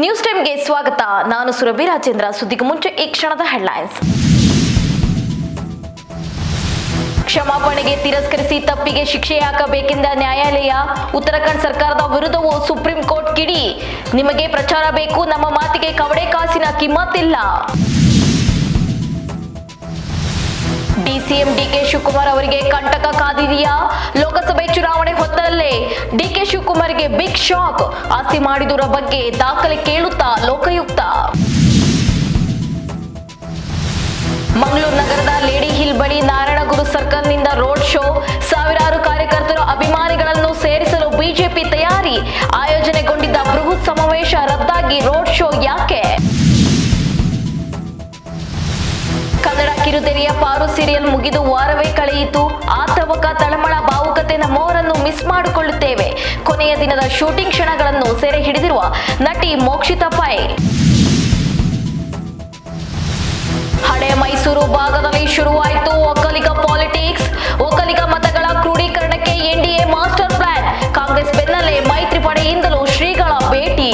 News ಟೈಮ್ಗೆ ಸ್ವಾಗತ. ನಾನು ಸುರಭಿ ರಾಜೇಂದ್ರ. ಸುದ್ದಿಗೆ ಮುಂಚೆ ಈ ಕ್ಷಣದ ಹೆಡ್ಲೈನ್ಸ್. ಕ್ಷಮಾಪಣೆಗೆ ತಿರಸ್ಕರಿಸಿ ತಪ್ಪಿಗೆ ಶಿಕ್ಷೆ ಹಾಕಬೇಕೆಂದ ನ್ಯಾಯಾಲಯ. ಉತ್ತರಾಖಂಡ್ ಸರ್ಕಾರದ ವಿರುದ್ಧವೂ ಸುಪ್ರೀಂ ಕೋರ್ಟ್ ಕಿಡಿ. ನಿಮಗೆ ಪ್ರಚಾರ ಬೇಕು, ನಮ್ಮ ಮಾತಿಗೆ ಕವಡೆ ಕಾಸಿನ ಕಿಮ್ಮತ್ತಿಲ್ಲ. ಡಿಸಿಎಂ ಡಿಕೆ ಶಿವಕುಮಾರ್ ಅವರಿಗೆ ಕಂಟಕ ಕಾದಿದೆಯಾ? ಲೋಕಸಭೆ ಚುನಾವಣೆ ಹೊತ್ತಲ್ಲೇ ಡಿಕೆ ಶಿವಕುಮಾರ್ಗೆ ಬಿಗ್ ಶಾಕ್. ಆಸ್ತಿ ಮಾಡಿದುರ ಬಗ್ಗೆ ದಾಖಲೆ ಕೇಳುತ್ತಾ ಲೋಕಾಯುಕ್ತ. ಮಂಗಳೂರು ನಗರದ ಲೇಡಿ ಹಿಲ್ ಬಳಿ ನಾರಾಯಣಗುರು ಸರ್ಕಲ್ನಿಂದ ರೋಡ್ ಶೋ. ಸಾವಿರಾರು ಕಾರ್ಯಕರ್ತರು ಅಭಿಮಾನಿಗಳನ್ನು ಸೇರಿಸಲು ಬಿಜೆಪಿ ತಯಾರಿ. ಆಯೋಜನೆಗೊಂಡಿದ್ದ ಬೃಹತ್ ಸಮಾವೇಶ ರದ್ದಾಗಿ ರೋಡ್ ಶೋ ಯಾಕೆ? ಕನ್ನಡ ಕಿರುತೆರೆಯ ಪಾರು ಸೀರಿಯಲ್ ಮುಗಿದು ವಾರವೇ ಕಳೆಯಿತು. ಆ ತವಕ ತಳಮಳ ಭಾವುಕತೆ ನಮ್ಮವರನ್ನು ಮಿಸ್ ಮಾಡಿಕೊಳ್ಳುತ್ತೇವೆ. ಕೊನೆಯ ದಿನದ ಶೂಟಿಂಗ್ ಕ್ಷಣಗಳನ್ನು ಸೆರೆ ಹಿಡಿದಿರುವ ನಟಿ ಮೋಕ್ಷಿತಾ ಪೈ. ಹಳೆ ಮೈಸೂರು ಭಾಗದಲ್ಲಿ ಶುರುವಾಯಿತು ಒಕ್ಕಲಿಗ ಪಾಲಿಟಿಕ್ಸ್. ಒಕ್ಕಲಿಗ ಮತಗಳ ಕ್ರೋಢೀಕರಣಕ್ಕೆ ಎನ್ಡಿಎ ಮಾಸ್ಟರ್ ಪ್ಲಾನ್. ಕಾಂಗ್ರೆಸ್ ಬೆನ್ನಲ್ಲೇ ಮೈತ್ರಿ ಪಡೆಯಿಂದಲೂ ಶ್ರೀಗಳ ಭೇಟಿ.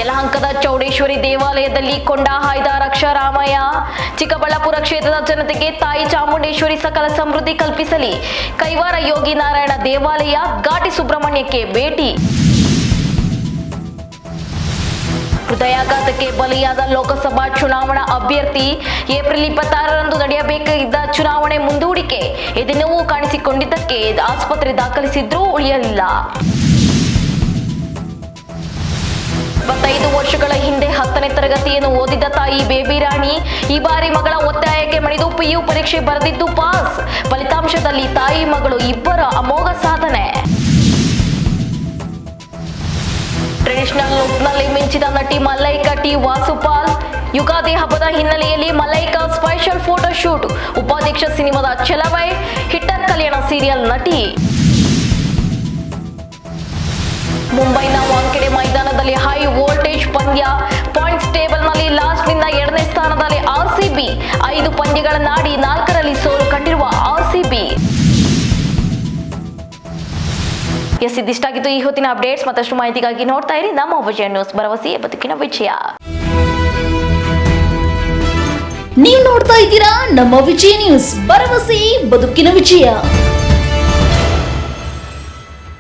ಯಲಹಂಕದ ಚೌಡೇಶ್ವರಿ ದೇವಾಲಯದಲ್ಲಿ ಕೊಂಡ ಹಾಯ್ದ ರಕ್ಷಾರಾಮಯ್ಯ. ಚಿಕ್ಕಬಳ್ಳಾಪುರ ಕ್ಷೇತ್ರದ ಜನತೆಗೆ ತಾಯಿ ಚಾಮುಂಡೇಶ್ವರಿ ಸಕಲ ಸಮೃದ್ಧಿ ಕಲ್ಪಿಸಲಿ. ಕೈವಾರ ಯೋಗಿ ನಾರಾಯಣ ದೇವಾಲಯ. ಘಾಟಿ ಸುಬ್ರಹ್ಮಣ್ಯಕ್ಕೆ ಭೇಟಿ. ಹೃದಯಾಘಾತಕ್ಕೆ ಬಲಿಯಾದ ಲೋಕಸಭಾ ಚುನಾವಣಾ ಅಭ್ಯರ್ಥಿ. ಏಪ್ರಿಲ್ 26ರಂದು ನಡೆಯಬೇಕಾಗಿದ್ದ ಚುನಾವಣೆ ಮುಂದೂಡಿಕೆ. ಎದೆನೋವು ಕಾಣಿಸಿಕೊಂಡಿದ್ದಕ್ಕೆ ಆಸ್ಪತ್ರೆ ದಾಖಲಿಸಿದ್ರೂ ಉಳಿಯಲಿಲ್ಲ. 25 ವರ್ಷಗಳ ಹಿಂದೆ 10ನೇ ತರಗತಿಯನ್ನು ಓದಿದ್ದ ತಾಯಿ ಬೇಬಿ ರಾಣಿ ಈ ಬಾರಿ ಮಗಳ ಒತ್ತಾಯಕ್ಕೆ ಮಣಿದು ಪಿಯು ಪರೀಕ್ಷೆ ಬರೆದಿದ್ದು ಪಾಸ್. ಫಲಿತಾಂಶದಲ್ಲಿ ತಾಯಿ ಮಗಳು ಇಬ್ಬರ ಅಮೋಘ ಸಾಧನೆ. ಟ್ರೆಡಿಷನಲ್ ಲುಕ್ನಲ್ಲಿ ಮಿಂಚಿದ ನಟಿ ಮಲೈಕಾ ಟಿ ವಾಸುಪಾಲ್. ಯುಗಾದಿ ಹಬ್ಬದ ಹಿನ್ನೆಲೆಯಲ್ಲಿ ಮಲೈಕಾ ಸ್ಪೆಷಲ್ ಫೋಟೋ ಶೂಟ್. ಉಪಾಧ್ಯಕ್ಷ ಸಿನಿಮಾದ ಚೆಲವೈ. ಹಿಟ್ಟರ್ ಕಲ್ಯಾಣ ಸೀರಿಯಲ್ ನಟಿ. ಮುಂಬೈನ ವಾಂಖೆಡೆ ಮೈದಾನದಲ್ಲಿ ಹೈ ವೋಲ್ಟೇಜ್ ಪಂದ್ಯ. ಪಾಯಿಂಟ್ಸ್ ಟೇಬಲ್ನಲ್ಲಿ ಲಾಸ್ಟ್ನಿಂದ 2ನೇ ಸ್ಥಾನದಲ್ಲಿ ಆರ್ಸಿಬಿ. 5 ಪಂದ್ಯಗಳನ್ನಾಡಿ 4ರಲ್ಲಿ ಸೋಲು ಕಂಡಿರುವ ಆರ್ಸಿಬಿ. ಇದಿಷ್ಟಾಗಿತ್ತು ಈ ಹೊತ್ತಿನ ಅಪ್ಡೇಟ್ಸ್. ಮತ್ತಷ್ಟು ಮಾಹಿತಿಗಾಗಿ ನೋಡ್ತಾ ಇರಿ ನಮ್ಮ ವಿಜಯ ನ್ಯೂಸ್. ಭರವಸೆ ಬದುಕಿನ ವಿಜಯ. ನೀವು ನೋಡ್ತಾ ಇದ್ದೀರಾ ನಮ್ಮ ವಿಜಯ ನ್ಯೂಸ್. ಭರವಸೆ ಬದುಕಿನ ವಿಜಯ.